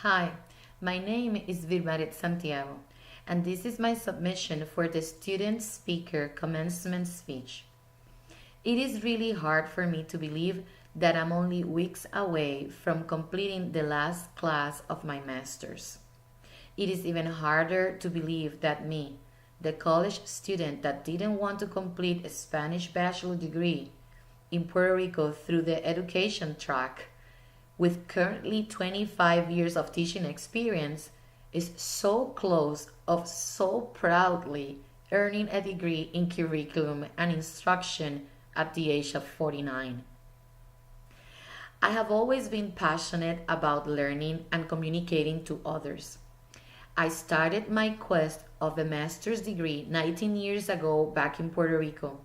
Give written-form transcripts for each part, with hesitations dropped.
Hi, my name is Virmaret Santiago, and this is my submission for the Student Speaker Commencement speech. It is really hard for me to believe that I'm only weeks away from completing the last class of my master's. It is even harder to believe that me, the college student that didn't want to complete a Spanish bachelor degree in Puerto Rico through the education track, with currently 25 years of teaching experience, is so close of so proudly earning a degree in curriculum and instruction at the age of 49. I have always been passionate about learning and communicating to others. I started my quest of a master's degree 19 years ago back in Puerto Rico.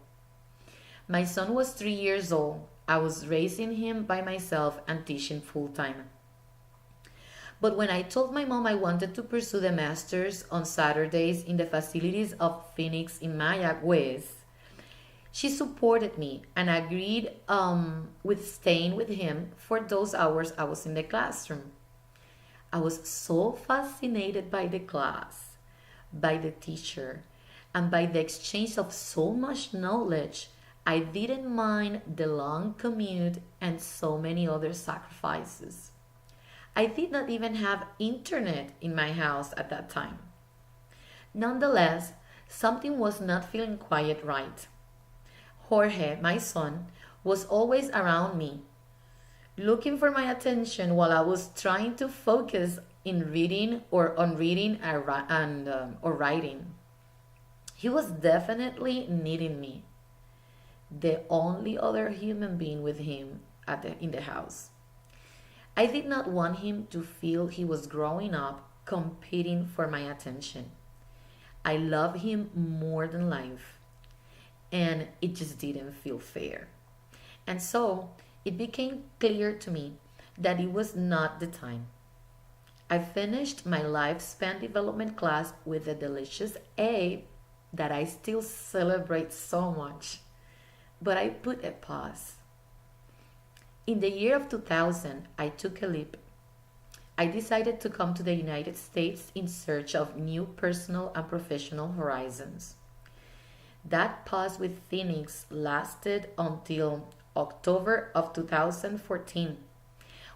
My son was 3 years old. I was raising him by myself and teaching full time. But when I told my mom I wanted to pursue the master's on Saturdays in the facilities of Phoenix in Mayagüez, she supported me and agreed with staying with him for those hours I was in the classroom. I was so fascinated by the class, by the teacher, and by the exchange of so much knowledge. I didn't mind the long commute and so many other sacrifices. I did not even have internet in my house at that time. Nonetheless, something was not feeling quite right. Jorge, my son, was always around me, looking for my attention while I was trying to focus in reading or on reading or writing. He was definitely needing me, the only other human being with him in the house. I did not want him to feel he was growing up competing for my attention. I love him more than life, and it just didn't feel fair. And so it became clear to me that it was not the time. I finished my lifespan development class with a delicious A that I still celebrate so much. But I put a pause. In the year of 2000, I took a leap. I decided to come to the United States in search of new personal and professional horizons. That pause with Phoenix lasted until October of 2014,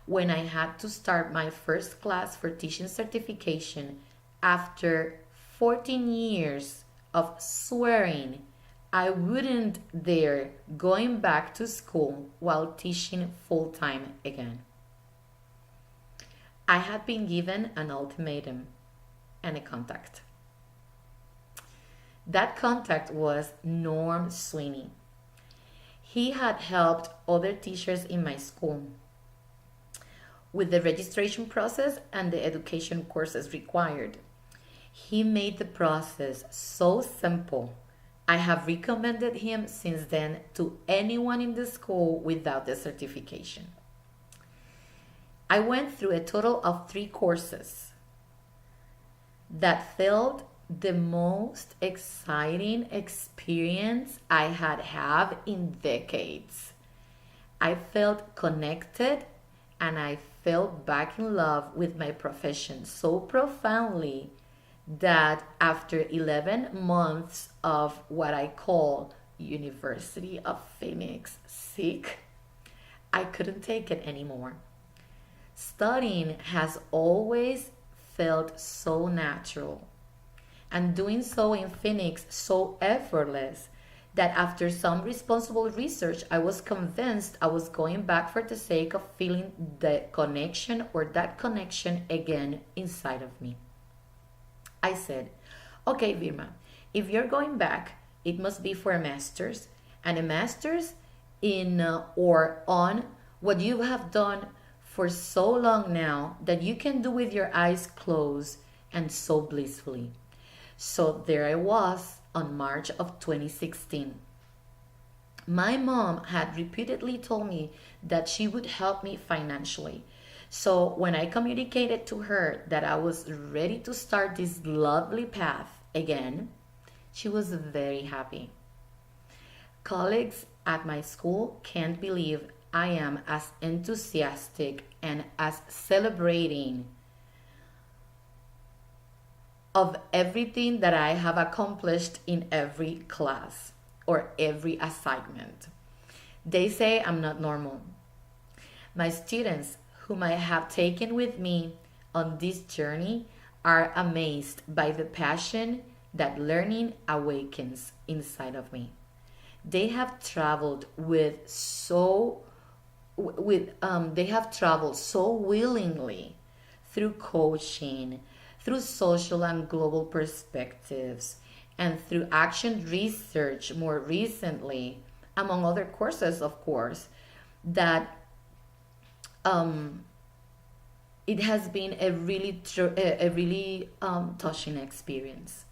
when I had to start my first class for teaching certification after 14 years of swearing I wouldn't dare going back to school while teaching full time again. I had been given an ultimatum and a contact. That contact was Norm Sweeney. He had helped other teachers in my school with the registration process and the education courses required. He made the process so simple. I have recommended him since then to anyone in the school without the certification. I went through a total of 3 courses that felt the most exciting experience I had in decades. I felt connected and I fell back in love with my profession so profoundly that after 11 months of what I call University of Phoenix sick, I couldn't take it anymore. Studying has always felt so natural, and doing so in Phoenix so effortless that after some responsible research, I was convinced I was going back for the sake of feeling the connection or that connection again inside of me. I said, okay, Virma, if you're going back, it must be for a master's, and a master's in or on what you have done for so long now that you can do with your eyes closed and so blissfully. So there I was on March of 2016. My mom had repeatedly told me that she would help me financially. So when I communicated to her that I was ready to start this lovely path again, she was very happy. Colleagues at my school can't believe I am as enthusiastic and as celebrating of everything that I have accomplished in every class or every assignment. They say I'm not normal. My students, whom I have taken with me on this journey, are amazed by the passion that learning awakens inside of me. They have traveled they have traveled so willingly through coaching, through social and global perspectives, and through action research more recently, among other courses, of course, that um, it has been a really touching experience.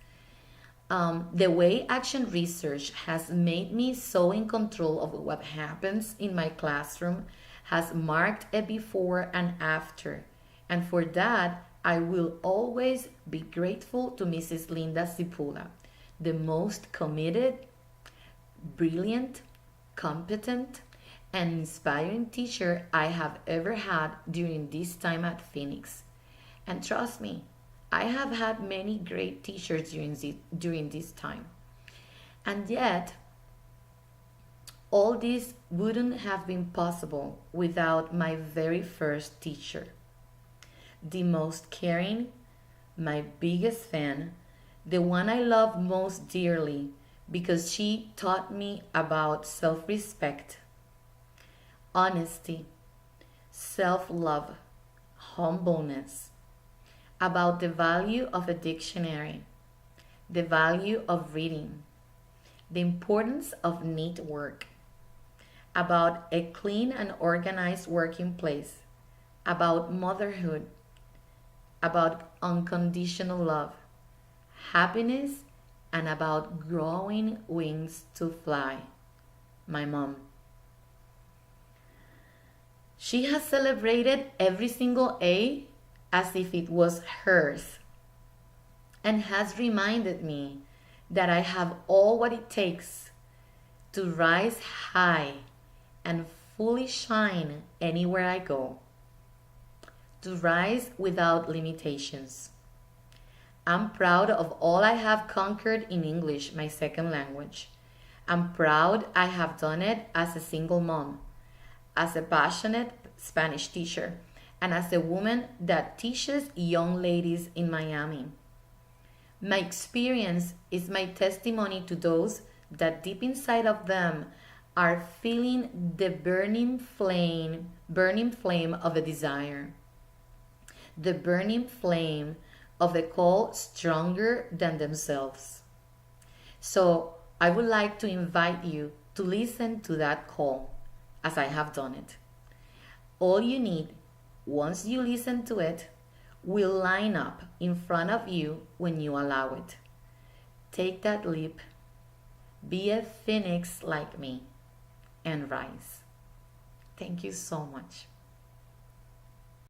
The way action research has made me so in control of what happens in my classroom has marked a before and after. And for that, I will always be grateful to Mrs. Linda Sipula, the most committed, brilliant, competent, and inspiring teacher I have ever had during this time at Phoenix. And trust me, I have had many great teachers during this time. And yet, all this wouldn't have been possible without my very first teacher, the most caring, my biggest fan, the one I love most dearly because she taught me about self respect, honesty, self love, humbleness, about the value of a dictionary, the value of reading, the importance of neat work, about a clean and organized working place, about motherhood, about unconditional love, happiness, and about growing wings to fly. My mom. She has celebrated every single A as if it was hers and has reminded me that I have all what it takes to rise high and fully shine anywhere I go, to rise without limitations. I'm proud of all I have conquered in English, my second language. I'm proud I have done it as a single mom, as a passionate Spanish teacher, and as a woman that teaches young ladies in Miami. My experience is my testimony to those that deep inside of them are feeling the burning flame of a desire, the burning flame of a call stronger than themselves. So I would like to invite you to listen to that call as I have done it. All you need, once you listen to it, will line up in front of you when you allow it. Take that leap, be a phoenix like me, and rise. Thank you so much.